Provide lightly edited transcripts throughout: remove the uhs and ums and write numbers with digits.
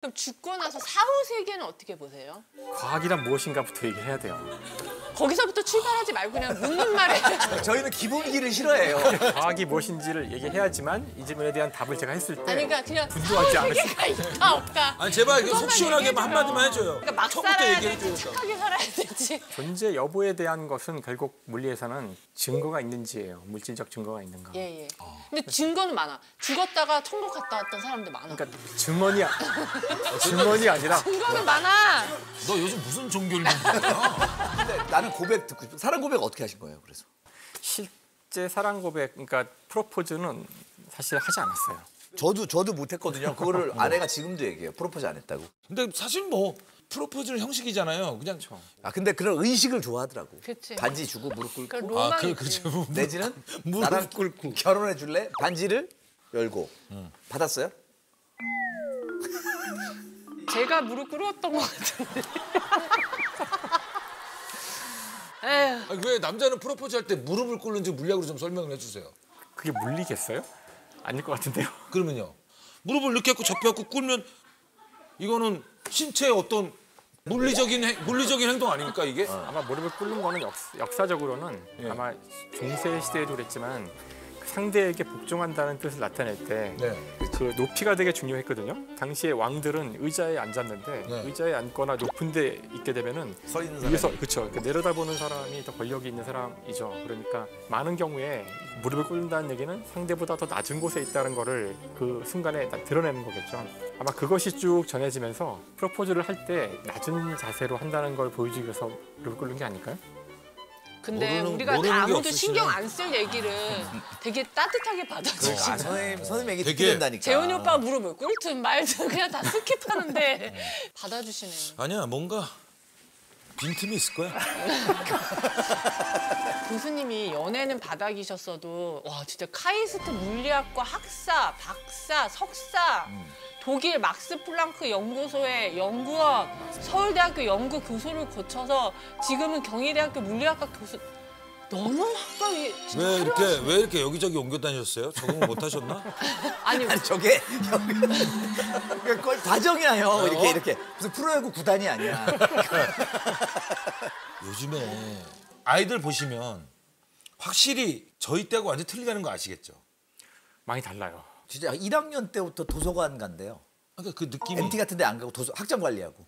그럼 죽고 나서 사후 세계는 어떻게 보세요? 과학이란 무엇인가부터 얘기해야 돼요. 거기서부터 출발하지 말고 그냥 묻는 말에. 저희는 기본기를 싫어해요. 과학이 무엇인지를 얘기해야지만 이 질문에 대한 답을 제가 했을 때 아니 그러니까 그냥 분노하지 사후 않으시- 세계가 있다 없다. 아니 제발 속 그것만 시원하게만 얘기해줘요. 한마디만 해줘요. 그러니까 막 처음부터 살아야 얘기해 될지 줘요. 착하게 살아야 될지. 존재 여부에 대한 것은 결국 물리에서는 증거가 있는지예요. 물질적 증거가 있는가. 예. 근데 증거는 많아. 죽었다가 천국 갔다 왔던 사람들 많아. 그러니까 증언이 아니라 증거는 많아. 너 요즘 무슨 종교를 믿는 거야? 근데 나는 고백 듣고 싶어. 사랑 고백 어떻게 하신 거예요? 그래서 실제 사랑 고백, 그러니까 프로포즈는 사실 하지 않았어요. 저도 못했거든요. 그거를 아내가 지금도 얘기해요. 프로포즈 안 했다고. 근데 사실 뭐 프로포즈는 형식이잖아요. 그냥 아 근데 그런 의식을 좋아하더라고. 그치. 반지 주고 무릎 꿇고. 그러니까 로망이 있지. 그렇죠. 내지는 무릎 나랑 꿇고. 결혼해 줄래? 반지를 열고. 받았어요? 제가 무릎 꿇었던 것 같은데. 에휴. 아니, 왜 남자는 프로포즈 할 때 무릎을 꿇는지 물리학으로 좀 설명을 해주세요. 그게 물리겠어요? 아닐 것 같은데요. 그러면요. 무릎을 이렇게 했고 접혀갖고 꿇으면 이거는 신체의 어떤 물리적인 행동 아닙니까 이게? 아마 무릎을 꿇는 거는 역사적으로는 예. 아마 중세 시대에도 그랬지만 상대에게 복종한다는 뜻을 나타낼 때 그 네. 높이가 되게 중요했거든요. 당시에 왕들은 의자에 앉았는데 네. 의자에 앉거나 높은 데 있게 되면은 서 있는 사람. 위에서 그렇죠. 내려다보는 사람이 더 권력이 있는 사람이죠. 그러니까 많은 경우에 무릎을 꿇는다는 얘기는 상대보다 더 낮은 곳에 있다는 거를 그 순간에 드러내는 거겠죠. 아마 그것이 쭉 전해지면서 프로포즈를 할 때 낮은 자세로 한다는 걸 보여주기 위해서 무릎을 꿇는 게 아닐까요? 근데 모르는- 우리가 모르는 다 게 아무도 없으시네. 신경 안 쓸 얘기를 되게 따뜻하게 받아주시고. 아, 선생님 얘기 되게- 듣게 된다니까. 재훈이 오빠 무릎을 꿇든 말든 그냥 다 스킵하는데 받아주시네. 아니야 뭔가 빈틈이 있을 거야. 교수님이 연애는 바닥이셨어도 와 진짜 카이스트 물리학과 학사, 박사, 석사, 독일 막스 플랑크 연구소의 연구원, 서울대학교 연구 교수를 거쳐서 지금은 경희대학교 물리학과 교수. 너무 학벌이 진짜 왜 이렇게 여기저기 옮겨 다니셨어요? 적응을 못 하셨나? 아니 아니 저게 거의 과정이야 형. 이렇게 무슨 프로야구 구단이 아니야. 요즘에 아이들 보시면 확실히 저희 때하고 완전 틀리다는 거 아시겠죠? 많이 달라요. 진짜 1학년 때부터 도서관 간대요. 그러니까 그 느낌이 MT 같은 데 안 가고 학점 관리하고.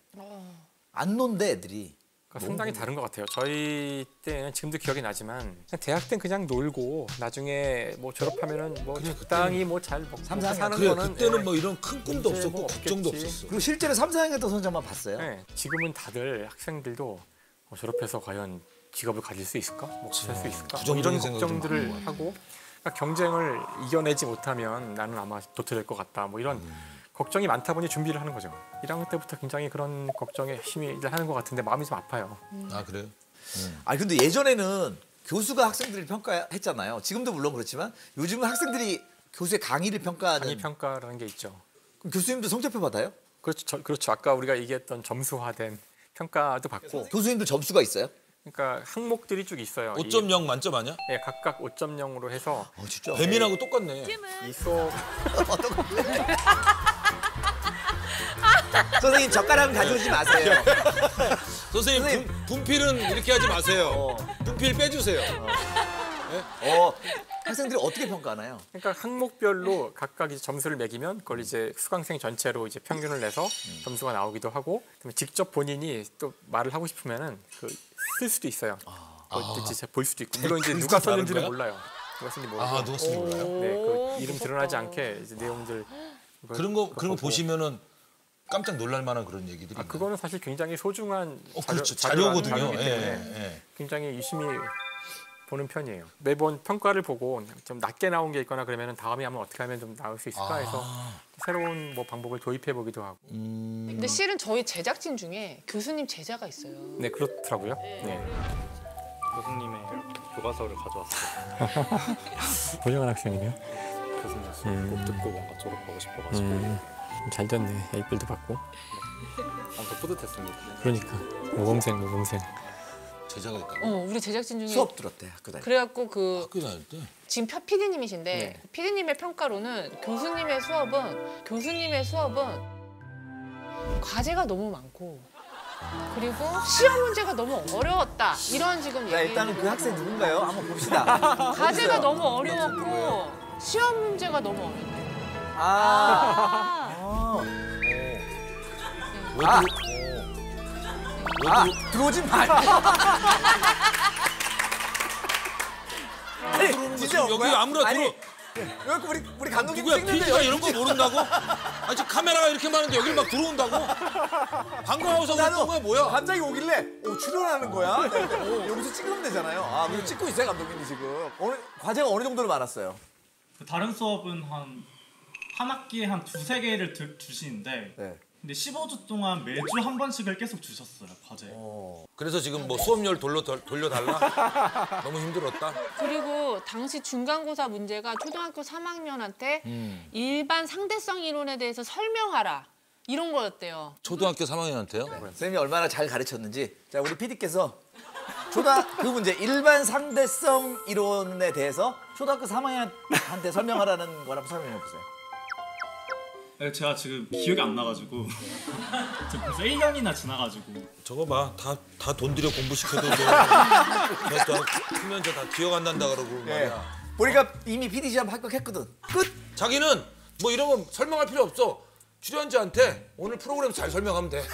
안 논대 애들이. 그러니까 상당히 다른 것 같아요. 저희 때는 지금도 기억이 나지만 그냥 대학 때는 그냥 놀고 나중에 뭐 졸업하면은 뭐 그래, 적당히 뭐 잘 먹고 삼삼 사는 그래 거는 그때는 뭐 이런 큰 꿈도 이제 없었고 뭐 걱정도 없겠지. 없었어. 그리고 실제로 3, 4학년 때 선생님만 봤어요. 네, 지금은 다들 학생들도 졸업해서 과연 직업을 가질 수 있을까? 뭐 살 수 있을까? 뭐 이런 부정적인 생각을 좀 걱정들을 하는 하고 그러니까 경쟁을 이겨내지 못하면 나는 아마 도태될 것 같다. 뭐 이런 걱정이 많다 보니 준비를 하는 거죠. 1학년 때부터 굉장히 그런 걱정에 열심히 하는 것 같은데 마음이 좀 아파요. 아 그래요? 아니 근데 예전에는 교수가 학생들을 평가했잖아요. 지금도 물론 그렇지만 요즘은 학생들이 교수의 강의를 평가하는. 강의 평가라는 게 있죠. 그럼 교수님도 성적표 받아요? 그렇죠. 그렇죠. 아까 우리가 얘기했던 점수화된 평가도 받고 교수님도 점수가 있어요? 그러니까 항목들이 쭉 있어요. 5.0 만점 아니야? 예, 각각 5.0으로 해서 진짜. 배민하고 똑같네. 이 수업 선생님 젓가락은 가져오지 마세요. 선생님 분필은 이렇게 하지 마세요. 분필 빼주세요. 학생들이 어떻게 평가하나요? 그러니까 항목별로 각각 이제 점수를 매기면 그걸 이제 수강생 전체로 이제 평균을 내서 점수가 나오기도 하고 그다음에 직접 본인이 또 말을 하고 싶으면은 쓸 수도 있어요. 이제 볼 수도 있고 물론 이제 누가 다른 썼는지는 거야? 몰라요. 누가 썼는지 모르고. 아 누가 쓰는 거예요? 네, 그 이름 드러나지 않게 이제 내용들 그런 거 보고. 보시면은 깜짝 놀랄 만한 그런 얘기들이. 아 그거는 사실 굉장히 소중한 그렇죠. 자료라는 자료거든요. 자료이기 때문에 예. 굉장히 유심히 보는 편이에요. 매번 평가를 보고 좀 낮게 나온 게 있거나 그러면은 다음에 하면 어떻게 하면 좀 나올 수 있을까 해서 새로운 뭐 방법을 도입해 보기도 하고. 근데 실은 저희 제작진 중에 교수님 제자가 있어요. 네 그렇더라고요. 네. 교수님의 교과서를 가져왔어요. 훌륭한 학생이네요. 교수님 수업 꼭 듣고 뭔가 졸업하고 싶어가지고 잘 됐네. A뿔도 받고. 엄청 뿌듯했습니다. 그러니까 모범생. 제자가 있다. 우리 제작진 중에 수업 들었대 학교 다닐 때. 그래갖고 그 학교 다닐 때. 지금 PD님이신데 네. PD님의 평가로는 교수님의 수업은 과제가 너무 많고 그리고 시험 문제가 너무 어려웠다. 이런 지금 자, 얘기. 일단은 그 학생 누군가요? 한번 봅시다. 과제가 너무 어려웠고 시험 문제가 너무 어렵다. 들어오지 마. 아니, 진짜 온 여기 거야? 아무나 아니, 들어. 왜 우리 감독님 누구야? 찍는데 PD가 여기 이런 거 모른다고? 아니 지금 카메라가 이렇게 많은데 여길 막 들어온다고? 반가워서 그랬던 거야 뭐야? 갑자기 오길래 출연하는 거야? 여기서 찍으면 되잖아요. 아, 그리고 찍고 있어요 감독님이 지금. 과제가 어느 정도로 많았어요? 다른 수업은 한 학기에 한 2-3개를 주시는데 네. 근데 15주 동안 매주 한 번씩을 계속 주셨어요, 과제. 그래서 지금 뭐 수업열 돌려달라? 너무 힘들었다. 그리고 당시 중간고사 문제가 초등학교 3학년한테 일반 상대성 이론에 대해서 설명하라. 이런 거였대요. 초등학교 3학년한테요? 선생님이 얼마나 잘 가르쳤는지. 자, 우리 PD께서 그 문제 일반 상대성 이론에 대해서 초등학교 3학년한테 설명하라는 거라고 설명해 보세요. 제가 지금 기억이 안 나가지고 지금 벌써 1년이나 지나가지고 저거 봐. 다 돈 들여 공부시켜도 크면 저 다 기억 안 난다 그러고 말이야. 보니까 이미 PD 시험 합격했거든. 끝. 자기는 뭐 이런 거 설명할 필요 없어. 출연자한테 오늘 프로그램 잘 설명하면 돼.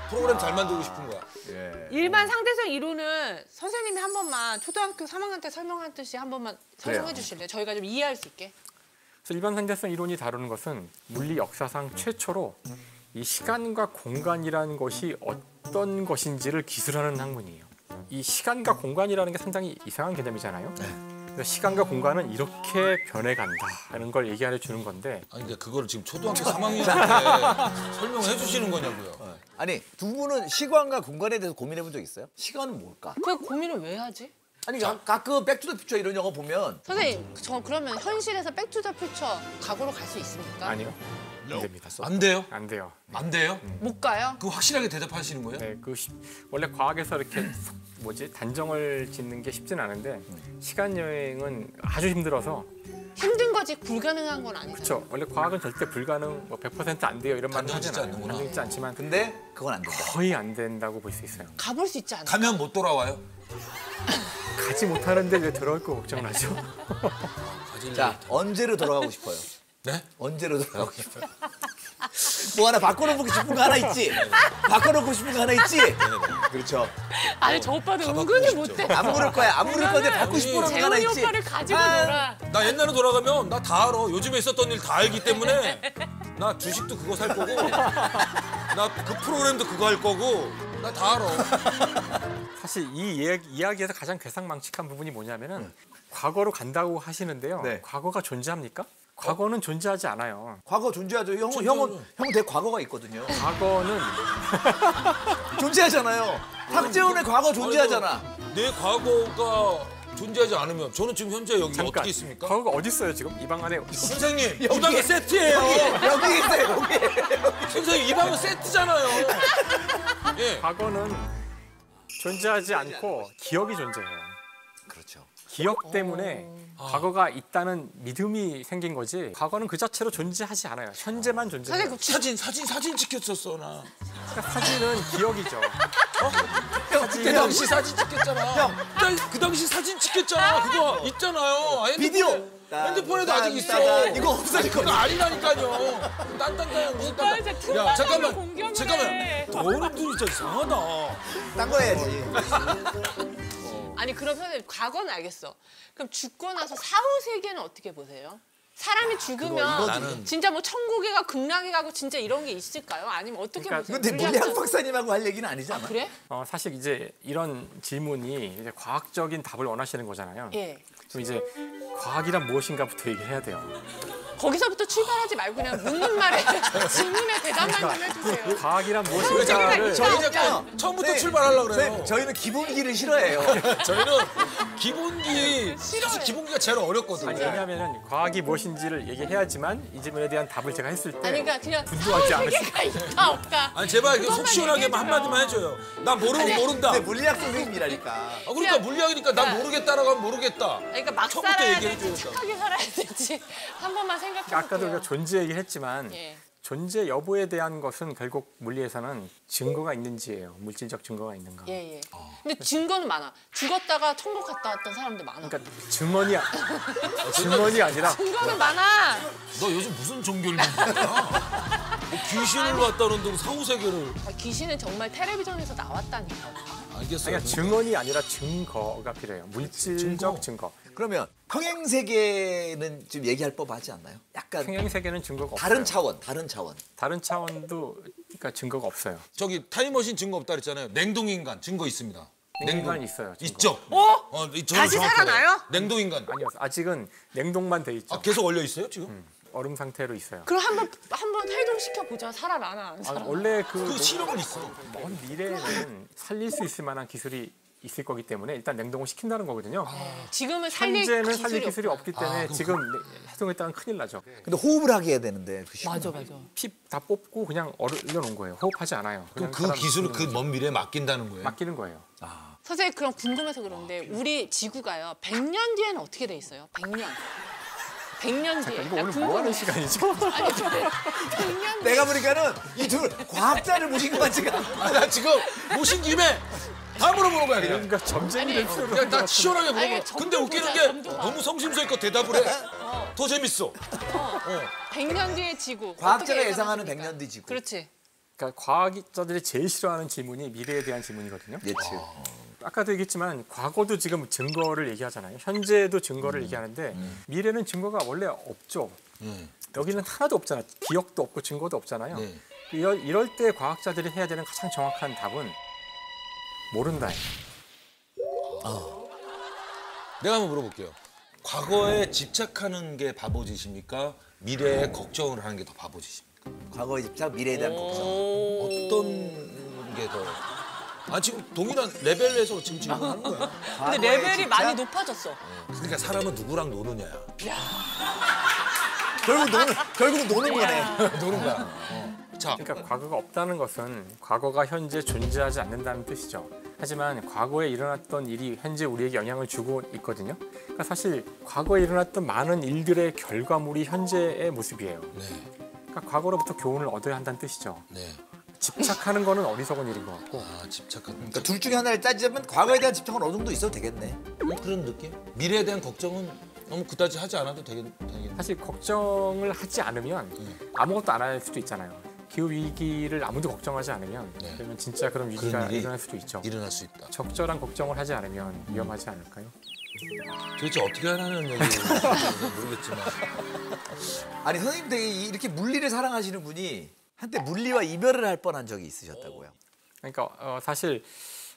프로그램 잘 만들고 싶은 거야. 일반 상대성 이론은 선생님이 한 번만 초등학교 3학년 때 설명한 듯이 한 번만 설명해 주실래요? 저희가 좀 이해할 수 있게. 그래서 일반 상대성 이론이 다루는 것은 물리 역사상 최초로 이 시간과 공간이라는 것이 어떤 것인지를 기술하는 학문이에요. 이 시간과 공간이라는 게 상당히 이상한 개념이잖아요. 그래서 시간과 공간은 이렇게 변해간다는 걸 얘기해 주는 건데 아니 근데 그거를 지금 초등학교 3학년한테 설명해 주시는 거냐고요. 아니, 두 분은 시간과 공간에 대해서 고민해 본 적 있어요? 시간은 뭘까? 그 고민을 왜 하지? 아니, 가끔 백투더퓨처 이런 영화 보면 선생님, 저 그러면 현실에서 백투더퓨처 과거로 갈 수 있습니까? 아니요. 안 됩니다. 안 돼요? 안 돼요. 안 돼요? 못 가요? 그거 확실하게 대답하시는 거예요? 네, 원래 과학에서 이렇게 단정을 짓는 게 쉽진 않은데 시간 여행은 아주 힘들어서 힘든 거지 불가능한 건 아니잖아요. 그렇죠. 원래 과학은 절대 불가능, 100%안 돼요 이런 말은 단정 짓지 하잖아요. 않는구나. 단정 짓지 않지만 근데 그건 안 된다. 거의 안 된다고 볼 수 있어요. 가볼 수 있지 않아요? 가면 못 돌아와요? 가지 못하는데 왜 돌아올 거 걱정나죠? 자, 언제로 돌아가고 싶어요? 네? 언제로 돌아가고 싶어요? 뭐 하나 바꿔놓고 싶은 거 하나 있지? 바꿔놓고 싶은 거 하나 있지? 그렇죠. 아니 저 오빠도 은근히 싶죠. 못해. 안 물을 거야. 안 물을 건데 받고 싶은 거 하나 재훈이 있지? 오빠를 가지고 놀아. 나 옛날에 돌아가면 나 다 알아. 요즘에 있었던 일 다 알기 때문에 나 주식도 그거 살 거고 나 그 프로그램도 그거 할 거고 나 다 알아. 사실 이 이야기에서 가장 괴상망측한 부분이 뭐냐면은 과거로 간다고 하시는데요. 네. 과거가 존재합니까? 과거는 존재하지 않아요. 과거 존재하죠. 형은 대 과거가 있거든요. 과거는 존재하잖아요. 탁재훈의 과거 존재하잖아. 내 과거가 존재하지 않으면 저는 지금 현재 여기 잠깐 어떻게 있습니까? 과거가 어디 있어요 지금? 이 방 안에 선생님 이 방은 세트예요. 여기 있어요. 여기. 선생님 이 방은 세트잖아요. 예. 과거는 존재하지 않고 기억이 존재해요. 그렇죠. 기억 때문에 과거가 있다는 믿음이 생긴 거지 과거는 그 자체로 존재하지 않아요. 현재만 존재해요. 선생님 사진 찍혔었어 나. 그러니까 사진은 기억이죠. 그 당시 사진 찍혔잖아. 그 당시 사진 찍혔잖아. 그거 있잖아요. 비디오. 핸드폰에도 아직 있어. 이거 없어질 그거 거야. 아니라니까요. 딴딴딴 무슨 오빠 이제 야 트라우마로 공격을 잠깐만. 해. 너는 진짜 이상하다. 딴 거 해야지. 아니 그럼 선생님 과거는 알겠어. 그럼 죽고 나서 사후 세계는 어떻게 보세요? 사람이 죽으면 나는- 진짜 뭐 천국에 가고 극락에 가고 진짜 이런 게 있을까요? 아니면 어떻게 그러니까 보세요? 근데 물리학 박사님하고 할 얘기는 아니지 않아? 그래? 사실 이제 이런 질문이 이제 과학적인 답을 원하시는 거잖아요. 예. 그럼 이제 과학이란 무엇인가부터 얘기해야 돼요. 거기서부터 출발하지 말고 그냥 묻는 말에 질문에 대답만 좀 해주세요. 과학이란 그러니까 무엇인가를 저희 저희 잠깐 처음부터 출발하려고 그래요. 선생님, 저희는 기본기를 싫어해요. 저희는 기본기 사실 기본기가 제일 어렵거든요. 아니 왜냐하면 과학이 무엇인지를 얘기해야지만 이 질문에 대한 답을 제가 했을 때 아니 그러니까 그냥 분노하지 사후 않으시- 세계가 있다 없다. 아니 제발 이렇게 속 그것만 시원하게 얘기해줘요. 한마디만 해줘요. 나 모르면 모른다. 근데 물리학 선생님이라니까. 아, 그러니까 물리학이니까 나 모르겠다라고 하면 모르겠다. 그러니까 막 처음부터 살아야 얘기해 될지 줘야죠. 착하게 살아야 될지 한 번만 생각해 볼게요. 아까도 우리가 존재 얘기를 했지만 예. 존재 여부에 대한 것은 결국 물리에서는 증거가 있는지예요. 물질적 증거가 있는가. 예. 근데 증거는 많아. 죽었다가 천국 갔다 왔던 사람들 많아. 그러니까 증언이 아니라 증거는 많아. 너 요즘 무슨 종교를 믿는 거야? 뭐 귀신을 봤다는데 사후세계를. 귀신은 정말 텔레비전에서 나왔다니까. 알겠어요. 그러니까 증언이 아니라 증거가 필요해요. 물질적 증거. 그러면 평행 세계는 좀 얘기할 법하지 않나요? 약간 평행 세계는 증거가 다른 없어요. 차원. 다른 차원도 그러니까 증거가 없어요. 저기 타임머신 증거 없다 그랬잖아요. 냉동인간 증거 있습니다. 냉동인간 있어요. 증거. 있죠? 저는 다시 정확히 살아나요? 알아요. 냉동인간. 아니요. 아직은 냉동만 돼 있죠. 계속 얼려 있어요 지금? 얼음 상태로 있어요. 그럼 한번 해동시켜 보자. 살아나나 안 아, 살아나. 원래 그 실험은 있어. 먼 미래에는 살릴 수 있을 만한 기술이 있을 거기 때문에 일단 냉동을 시킨다는 거거든요. 지금은 살릴 현재는 살릴 기술이 없구나. 없기 때문에 지금 해동했다면 큰일 나죠. 근데 호흡을 하게 해야 되는데 그 맞아. 피 다 뽑고 그냥 얼려놓은 거예요. 호흡하지 않아요. 그럼 그냥 그 사람 기술을 그 먼 미래에 맡긴다는 거예요? 맡기는 거예요. 선생님 그럼 궁금해서 그러는데 우리 지구가요. 100년 뒤에는 어떻게 돼 있어요? 100년. 100년 뒤에. 이거 오늘 뭐 하는 시간이죠? 아니 100년 뒤에. 내가 보니까는 이 둘 과학자를 모신 것 같지가 않아. 나 지금 모신 김에 다 물어보는 거야 그냥. 그러니까 점쟁이 될 필요로 그냥 다 시원하게 아니, 물어봐. 점도 근데 웃기는 보자, 게 점도 봐. 너무 성심성의껏 대답을 해. 더 재밌어. 100년 뒤의 지구. 과학자가 어떻게 예상하는 예상하십니까? 100년 뒤 지구. 그렇지. 그러니까 과학자들이 제일 싫어하는 질문이 미래에 대한 질문이거든요. 예측. 아까도 얘기했지만 과거도 지금 증거를 얘기하잖아요. 현재도 증거를 얘기하는데 미래는 증거가 원래 없죠. 여기는 하나도 없잖아. 기억도 없고 증거도 없잖아요. 네. 이럴 때 과학자들이 해야 되는 가장 정확한 답은 모른다예요. 내가 한번 물어볼게요. 과거에 집착하는 게 바보짓입니까? 미래에 걱정을 하는 게 더 바보짓입니까? 과거의 집착, 미래에 대한 걱정. 어떤 게 더? 아 지금 동일한 레벨에서 지금 질문하는 거야. 근데 과거의 레벨이 집착? 많이 높아졌어. 그러니까 사람은 누구랑 노느냐야. 결국 노는 거네. 노는 거야. 자, 그러니까 과거가 없다는 것은 과거가 현재 존재하지 않는다는 뜻이죠. 하지만 과거에 일어났던 일이 현재 우리에게 영향을 주고 있거든요. 그러니까 사실 과거에 일어났던 많은 일들의 결과물이 현재의 모습이에요. 네, 그러니까 과거로부터 교훈을 얻어야 한다는 뜻이죠. 네. 집착하는 거는 어리석은 일인 것 같고 아 집착한. 그러니까 둘 중에 하나를 따지자면 과거에 대한 집착은 어느 정도 있어도 되겠네. 뭐 그런 느낌? 미래에 대한 걱정은 너무 그다지 하지 않아도 되겠네. 사실 걱정을 하지 않으면 아무것도 안 할 수도 있잖아요. 기후 위기를 아무도 걱정하지 않으면 네. 그러면 진짜 그런 위기가 그런 일이 일어날 수도 있죠. 일어날 수 있다. 적절한 걱정을 하지 않으면 위험하지 않을까요? 도대체 어떻게 하라는 얘기를 모르겠지만. 아니 선생님 되게 이렇게 물리를 사랑하시는 분이 한때 물리와 이별을 할 뻔한 적이 있으셨다고요. 그러니까 사실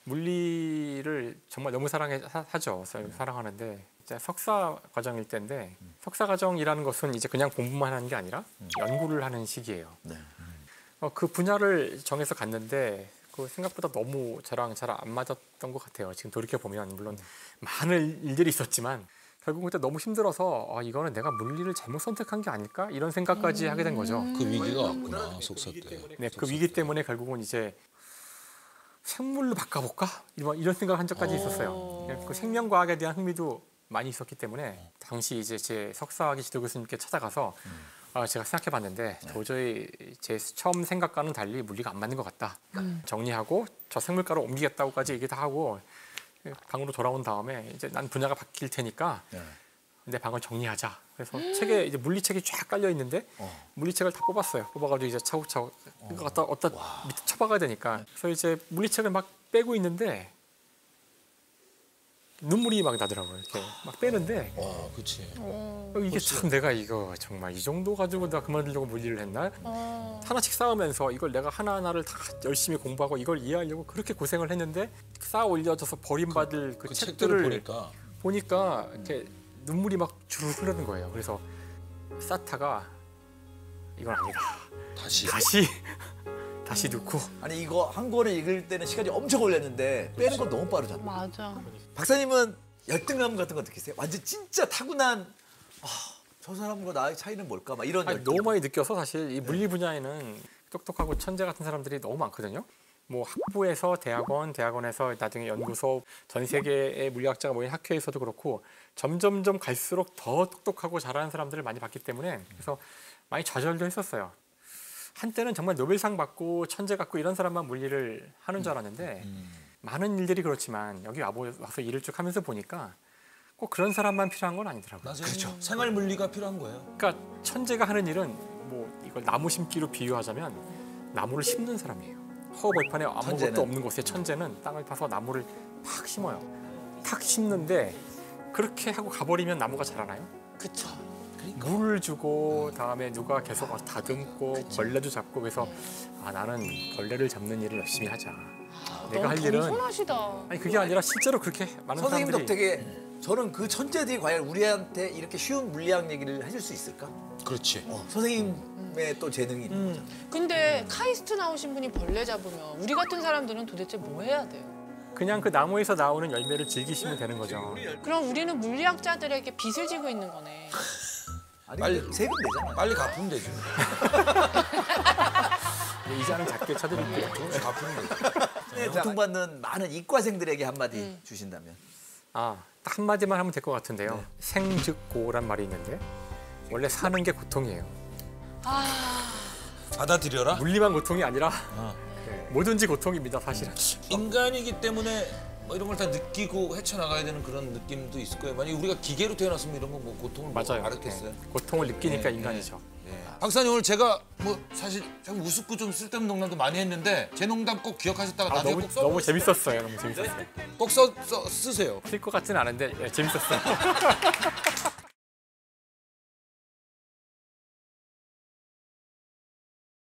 물리를 정말 너무 사랑하죠. 사랑하는데 이제 석사 과정일 때인데 석사 과정이라는 것은 이제 그냥 공부만 하는 게 아니라 연구를 하는 시기예요. 네. 그 분야를 정해서 갔는데 그 생각보다 너무 저랑 잘 안 맞았던 것 같아요. 지금 돌이켜 보면 물론 많은 일들이 있었지만 결국 그때 너무 힘들어서 이거는 내가 물리를 잘못 선택한 게 아닐까 이런 생각까지 하게 된 거죠. 그 위기가 왔구나 속사 때. 네, 그 위기 때문에 결국은 이제 생물로 바꿔볼까 이런 생각을 한 적까지 있었어요. 그 생명과학에 대한 흥미도 많이 있었기 때문에 당시 이제 제 석사학위 지도 교수님께 찾아가서 제가 생각해봤는데 도저히 제 처음 생각과는 달리 물리가 안 맞는 것 같다. 정리하고 저 생물과로 옮기겠다고까지 얘기 다 하고 방으로 돌아온 다음에 이제 난 분야가 바뀔 테니까 내 방을 정리하자. 그래서 책에 이제 물리책이 쫙 깔려 있는데 물리책을 다 뽑았어요. 뽑아가지고 이제 차곡차곡 이거 갖다 밑에 쳐박아야 되니까. 그래서 이제 물리책을 막 빼고 있는데 눈물이 막 나더라고요. 이렇게 막 빼는데 와, 그렇지. 이게 참 내가 이거 정말 이 정도 가지고 내가 그만두려고 물리를 했나? 하나씩 쌓으면서 이걸 내가 하나하나를 다 열심히 공부하고 이걸 이해하려고 그렇게 고생을 했는데 쌓아 올려져서 버림받을 그 책들을 보니까 이렇게 눈물이 막 주르르 흐르는 거예요. 그래서 쌓다가 이건 아니다. 다시 넣고. 아니 이거 한 권을 읽을 때는 시간이 엄청 걸렸는데 빼는 건 너무 빠르잖아. 맞아. 박사님은 열등감 같은 거 느끼세요? 완전 진짜 타고난 저 사람과 나의 차이는 뭘까? 막 이런 아니, 너무 많이 느껴서 사실 이 물리 분야에는 똑똑하고 천재 같은 사람들이 너무 많거든요. 뭐 학부에서 대학원에서 나중에 연구소, 전 세계의 물리학자가 모인 학회에서도 그렇고 점점점 갈수록 더 똑똑하고 잘하는 사람들을 많이 봤기 때문에 그래서 많이 좌절도 했었어요. 한때는 정말 노벨상 받고 천재 같고 이런 사람만 물리를 하는 줄 알았는데 많은 일들이 그렇지만 여기 와서 일을 쭉 하면서 보니까 꼭 그런 사람만 필요한 건 아니더라고요. 맞아요. 그렇죠. 생활 물리가 필요한 거예요. 그러니까 천재가 하는 일은 뭐 이걸 나무 심기로 비유하자면 나무를 심는 사람이에요. 허벌판에 아무것도 천재는? 없는 곳에 천재는 땅을 파서 나무를 팍 심어요. 탁 심는데 그렇게 하고 가버리면 나무가 자라나요? 그쵸. 물을 주고 다음에 누가 계속 다듬고 벌레도 잡고 그래서 아 나는 벌레를 잡는 일을 열심히 하자. 내가 할 일은 겸손하시다. 아니 그게 아니라 실제로 그렇게 많은 선생님 사람들이 덕택에 저는 그 천재들이 과연 우리한테 이렇게 쉬운 물리학 얘기를 해줄 수 있을까? 그렇지. 선생님의 또 재능이 있는 거죠. 근데 카이스트 나오신 분이 벌레 잡으면 우리 같은 사람들은 도대체 뭐 해야 돼요? 그냥 그 나무에서 나오는 열매를 즐기시면 되는 거죠. 그럼 우리는 물리학자들에게 빚을 지고 있는 거네. 아니 빨리- 근데 세금 내잖아요. 빨리 갚으면 되지. 이자는 작게 쳐드릴게요. 갚으면 되지. 네, 고통받는 많은 이과생들에게 한마디 주신다면. 아, 딱 한마디만 하면 될 것 같은데요. 네. 생즉고란 말이 있는데 원래 사는 게 고통이에요. 받아들여라. 물리만 고통이 아니라 뭐든지 고통입니다, 사실은. 인간이기 때문에 뭐 이런 걸 다 느끼고 헤쳐나가야 되는 그런 느낌도 있을 거예요. 만약 우리가 기계로 태어났으면 이러면 뭐 고통을 뭐 맞아요. 알았겠어요. 네. 고통을 느끼니까 네, 인간이죠. 박사님 오늘 제가 뭐 사실 좀 우습고 좀 쓸데없는 농담도 많이 했는데 제 농담 꼭 기억하셨다가 아, 나중에 너무, 꼭 써. 너무 재밌었어요. 너무 재밌었어요. 꼭 쓰세요. 쓸 것 같지는 않은데 예, 재밌었어요.